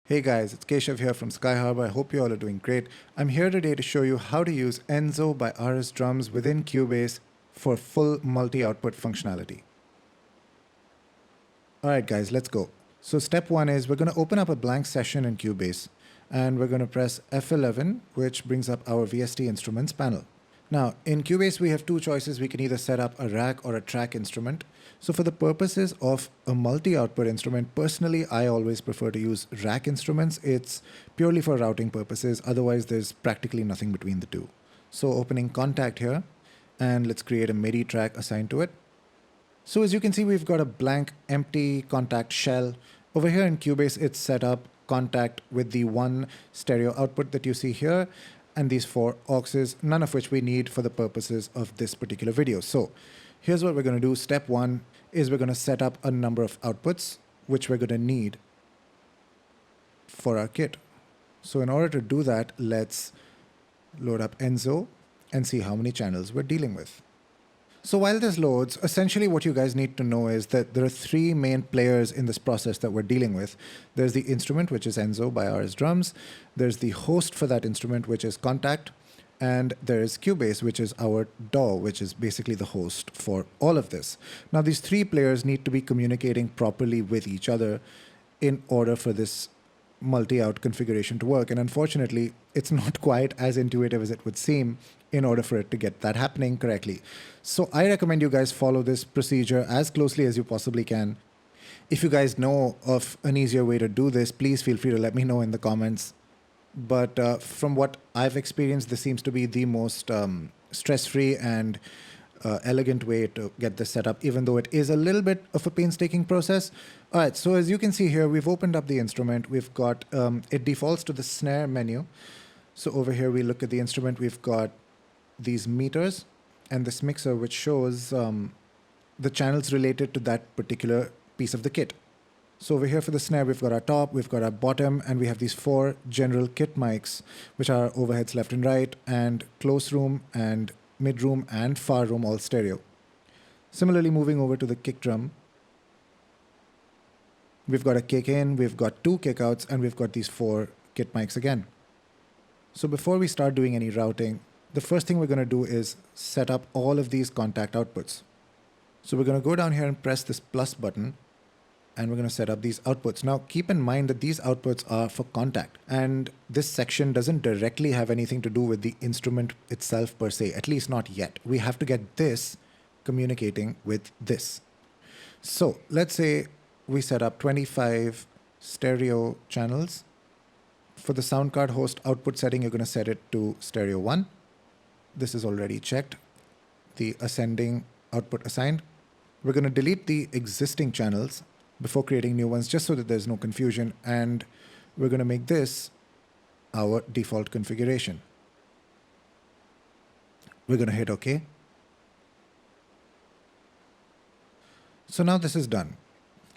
Hey guys, it's Keshav here from Sky Harbor. I hope you all are doing great. I'm here today to show you how to use Enso by RS Drums within Cubase for full multi-output functionality. Alright guys, let's go. So step one is we're going to open up a blank session in Cubase and we're going to press F11, which brings up our VST instruments panel. Now, in Cubase, we have two choices. We can either set up a rack or a track instrument. So for the purposes of a multi-output instrument, personally, I always prefer to use rack instruments. It's purely for routing purposes. Otherwise, there's practically nothing between the two. So opening Kontakt here, and let's create a MIDI track assigned to it. So as you can see, we've got a blank, empty Kontakt shell. Over here in Cubase, it's set up Kontakt with the one stereo output that you see here, and these four auxes, none of which we need for the purposes of this particular video. So here's what we're going to do. Step one is we're going to set up a number of outputs, which we're going to need for our kit. So in order to do that, let's load up Enso and see how many channels we're dealing with. So while this loads, essentially what you guys need to know is that there are three main players in this process that we're dealing with. There's the instrument, which is Enso by RS Drums. There's the host for that instrument, which is Kontakt. And there's Cubase, which is our DAW, which is basically the host for all of this. Now, these three players need to be communicating properly with each other in order for this multi-out configuration to work. And unfortunately, it's not quite as intuitive as it would seem in order for it to get that happening correctly. So I recommend you guys follow this procedure as closely as you possibly can. If you guys know of an easier way to do this, please feel free to let me know in the comments. But from what I've experienced, this seems to be the most stress-free and elegant way to get this set up, even though it is a little bit of a painstaking process. All right, so as you can see here, we've opened up the instrument. We've got, it defaults to the snare menu. So over here, we look at the instrument. We've got these meters and this mixer, which shows the channels related to that particular piece of the kit. So over here for the snare, we've got our top, we've got our bottom, and we have these four general kit mics, which are overheads left and right, and close room and mid room and far room, all stereo. Similarly, moving over to the kick drum, we've got a kick in, we've got two kick outs, and we've got these four kit mics again. So before we start doing any routing, the first thing we're going to do is set up all of these Kontakt outputs. So we're going to go down here and press this plus button, and we're going to set up these outputs. Now, keep in mind that these outputs are for Kontakt, and this section doesn't directly have anything to do with the instrument itself per se, at least not yet. We have to get this communicating with this. So let's say we set up 25 stereo channels. For the sound card host output setting, you're going to set it to stereo 1. This is already checked. The ascending output assigned. We're going to delete the existing channels before creating new ones, just so that there's no confusion. And we're going to make this our default configuration. We're going to hit OK. So now this is done.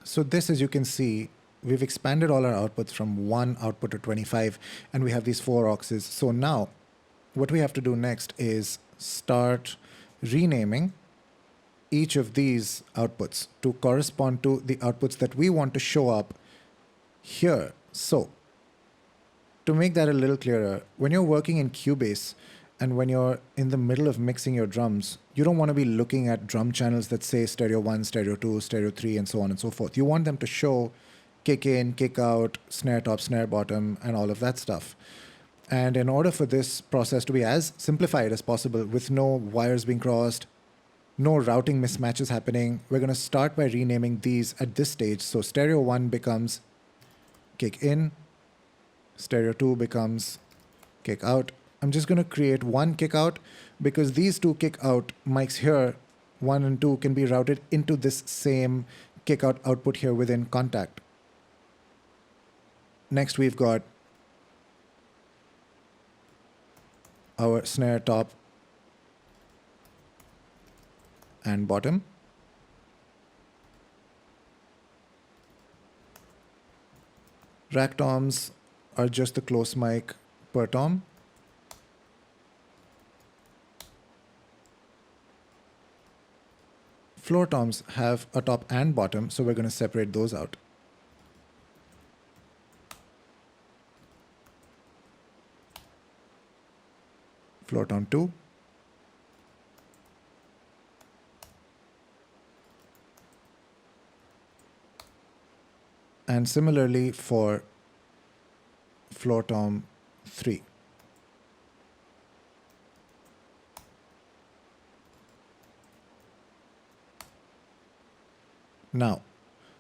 So this, as you can see, we've expanded all our outputs from 1 output to 25, and we have these 4 auxes. So now what we have to do next is start renaming each of these outputs to correspond to the outputs that we want to show up here. So to make that a little clearer, when you're working in Cubase and when you're in the middle of mixing your drums, you don't want to be looking at drum channels that say stereo 1, stereo 2, stereo 3, and so on and so forth. You want them to show kick in, kick out, snare top, snare bottom, and all of that stuff. And in order for this process to be as simplified as possible, with no wires being crossed, no routing mismatches happening, we're going to start by renaming these at this stage. So stereo 1 becomes kick in, stereo 2 becomes kick out. I'm just going to create one kick out because these two kick out mics here, 1 and 2, can be routed into this same kick out output here within Kontakt. Next, we've got our snare top and bottom. Rack toms are just the close mic per tom. Floor toms have a top and bottom, so we're going to separate those out. floor tom 2, and similarly for floor tom 3. Now,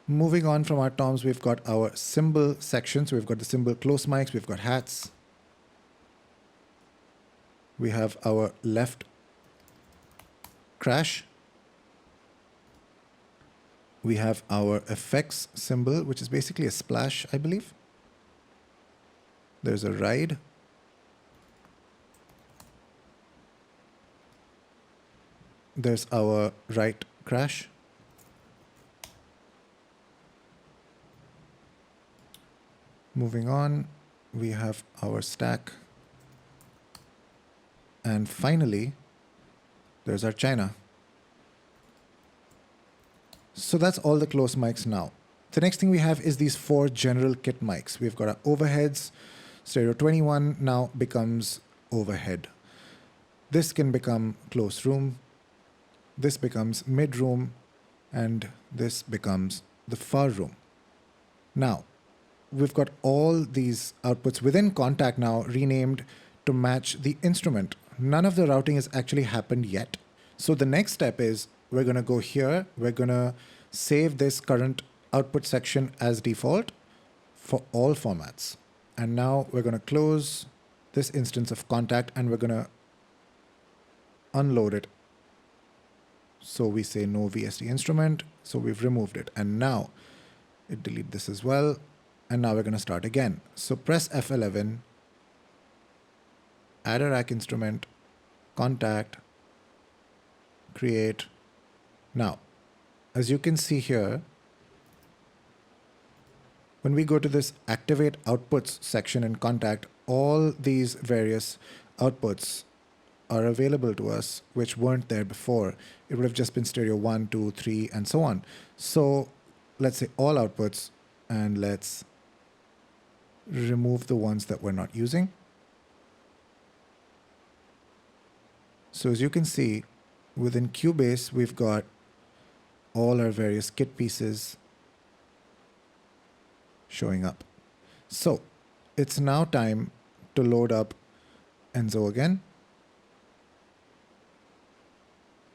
moving on from our toms, we've got our cymbal sections. We've got the cymbal close mics, we've got hats. We have our left crash. We have our effects cymbal, which is basically a splash, I believe. There's a ride. There's our right crash. Moving on, we have our stack. And finally, there's our China. So that's all the close mics now. The next thing we have is these 4 general kit mics. We've got our overheads. Stereo 21 now becomes overhead. This can become close room. This becomes mid room. And this becomes the far room. Now, we've got all these outputs within Kontakt now renamed to match the instrument. None of the routing has actually happened yet. So the next step is we're going to go here. We're going to save this current output section as default for all formats. And now we're going to close this instance of Kontakt and we're going to unload it. So we say no VST instrument. So we've removed it. And now it delete this as well. And now we're going to start again. So press F11, add a rack instrument, Kontakt, create. Now, as you can see here, when we go to this activate outputs section in Kontakt, all these various outputs are available to us, which weren't there before. It would have just been stereo 1, 2, 3, and so on. So let's say all outputs, and let's remove the ones that we're not using. So as you can see, within Cubase, we've got all our various kit pieces showing up. So it's now time to load up Enso again.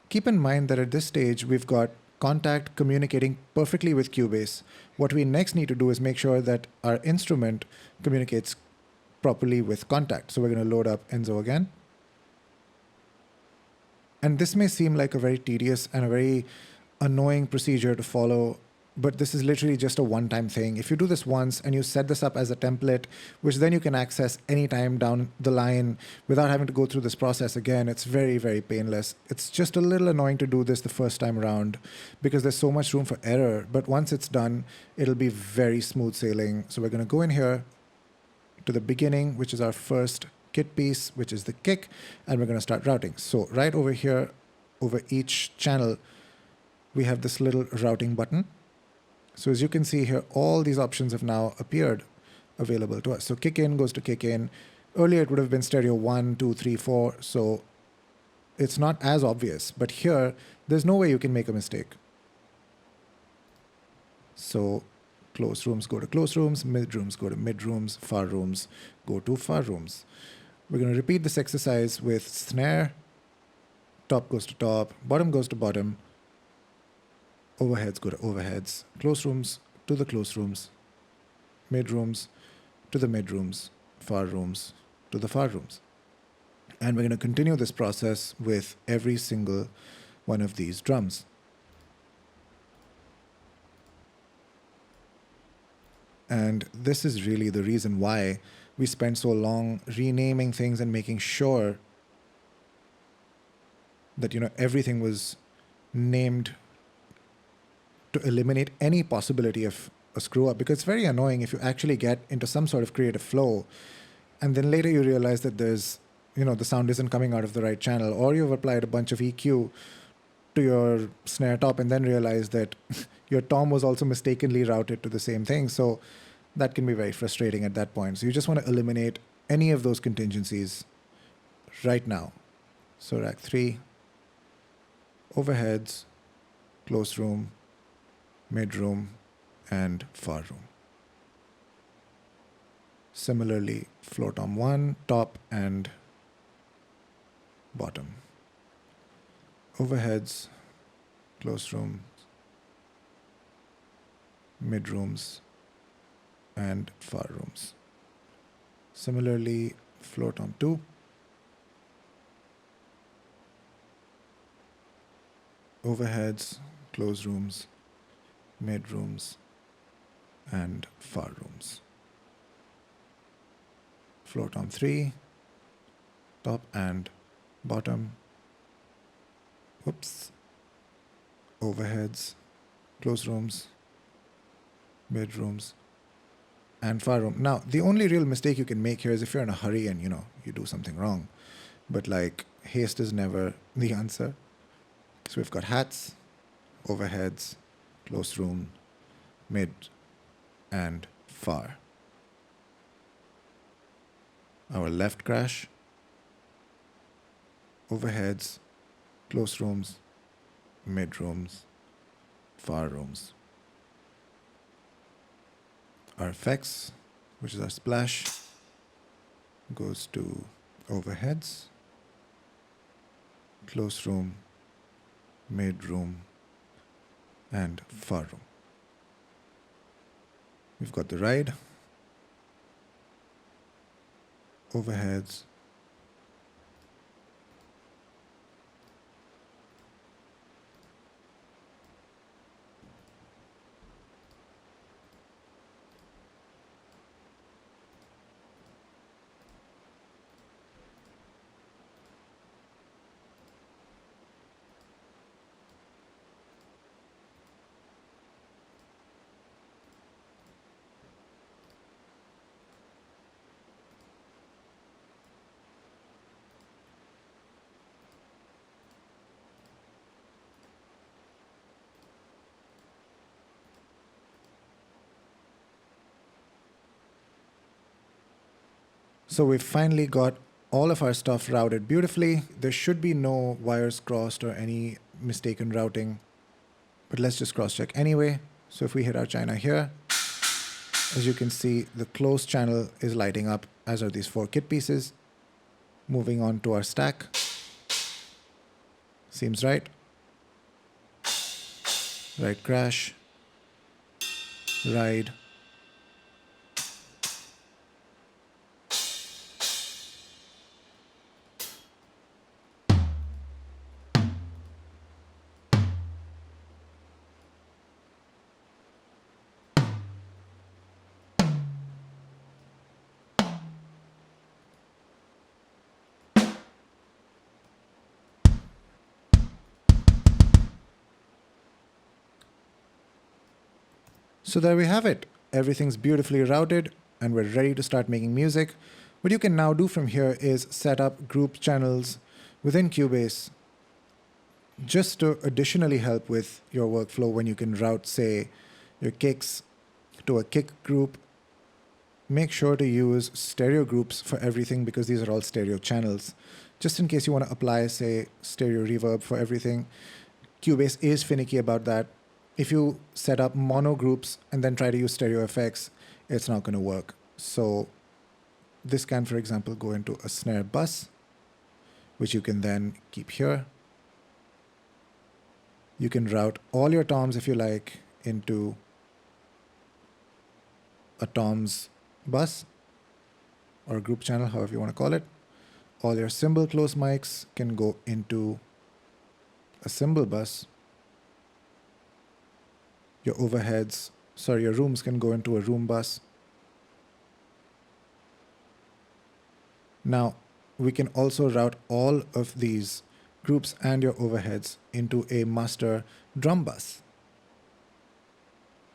Keep in mind that at this stage, we've got Kontakt communicating perfectly with Cubase. What we next need to do is make sure that our instrument communicates properly with Kontakt. So we're going to load up Enso again. And this may seem like a very tedious and a very annoying procedure to follow, but this is literally just a one-time thing. If you do this once and you set this up as a template, which then you can access anytime down the line without having to go through this process again, it's very, very painless. It's just a little annoying to do this the first time around because there's so much room for error. But once it's done, it'll be very smooth sailing. So we're going to go in here to the beginning, which is our first kit piece, which is the kick, and we're going to start routing. So right over here, over each channel, we have this little routing button. So as you can see here, all these options have now appeared available to us. So kick in goes to kick in. Earlier it would have been stereo 1, 2, 3, 4. So it's not as obvious, but here there's no way you can make a mistake. So close rooms go to close rooms, mid rooms go to mid rooms, far rooms go to far rooms. We're going to repeat this exercise with snare. Top goes to top, bottom goes to bottom. Overheads go to overheads, close rooms to the close rooms, mid rooms to the mid rooms, far rooms to the far rooms. And we're going to continue this process with every single one of these drums. And this is really the reason why we spent so long renaming things and making sure that, everything was named to eliminate any possibility of a screw up, because it's very annoying if you actually get into some sort of creative flow and then later you realize that there's, the sound isn't coming out of the right channel, or you've applied a bunch of EQ to your snare top and then realize that your tom was also mistakenly routed to the same thing. So that can be very frustrating at that point. So you just want to eliminate any of those contingencies right now. So rack 3, overheads, close room, mid room, and far room. Similarly, floor tom 1, top and bottom. Overheads, close rooms, mid rooms, and far rooms. Similarly, floor tom 2, overheads, close rooms, mid rooms, and far rooms. Floor tom 3, top and bottom, overheads, close rooms, mid rooms, and far room. Now, the only real mistake you can make here is if you're in a hurry and, you do something wrong. But like, haste is never the answer. So we've got hats, overheads, close room, mid, and far. Our left crash, overheads, close rooms, mid rooms, far rooms. Our effects, which is our splash, goes to overheads, close room, mid room, and far room. We've got the ride, overheads, So we've finally got all of our stuff routed beautifully. There should be no wires crossed or any mistaken routing, but let's just cross-check anyway. So if we hit our China here, as you can see, the close channel is lighting up, as are these 4 kit pieces. Moving on to our stack. Seems right. Right crash. Ride. So there we have it. Everything's beautifully routed and we're ready to start making music. What you can now do from here is set up group channels within Cubase just to additionally help with your workflow when you can route, say, your kicks to a kick group. Make sure to use stereo groups for everything because these are all stereo channels. Just in case you want to apply, say, stereo reverb for everything, Cubase is finicky about that. If you set up mono groups and then try to use stereo effects, it's not going to work. So this can, for example, go into a snare bus, which you can then keep here. You can route all your toms, if you like, into a toms bus or group channel, however you want to call it. All your cymbal close mics can go into a cymbal bus. Your your rooms can go into a room bus. Now, we can also route all of these groups and your overheads into a master drum bus.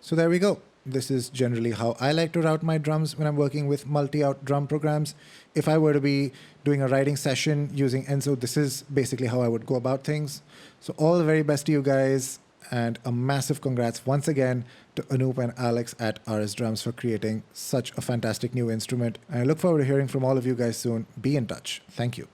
So there we go. This is generally how I like to route my drums when I'm working with multi-out drum programs. If I were to be doing a writing session using Enso, this is basically how I would go about things. So all the very best to you guys. And a massive congrats once again to Anoop and Alex at RS Drums for creating such a fantastic new instrument. And I look forward to hearing from all of you guys soon. Be in touch. Thank you.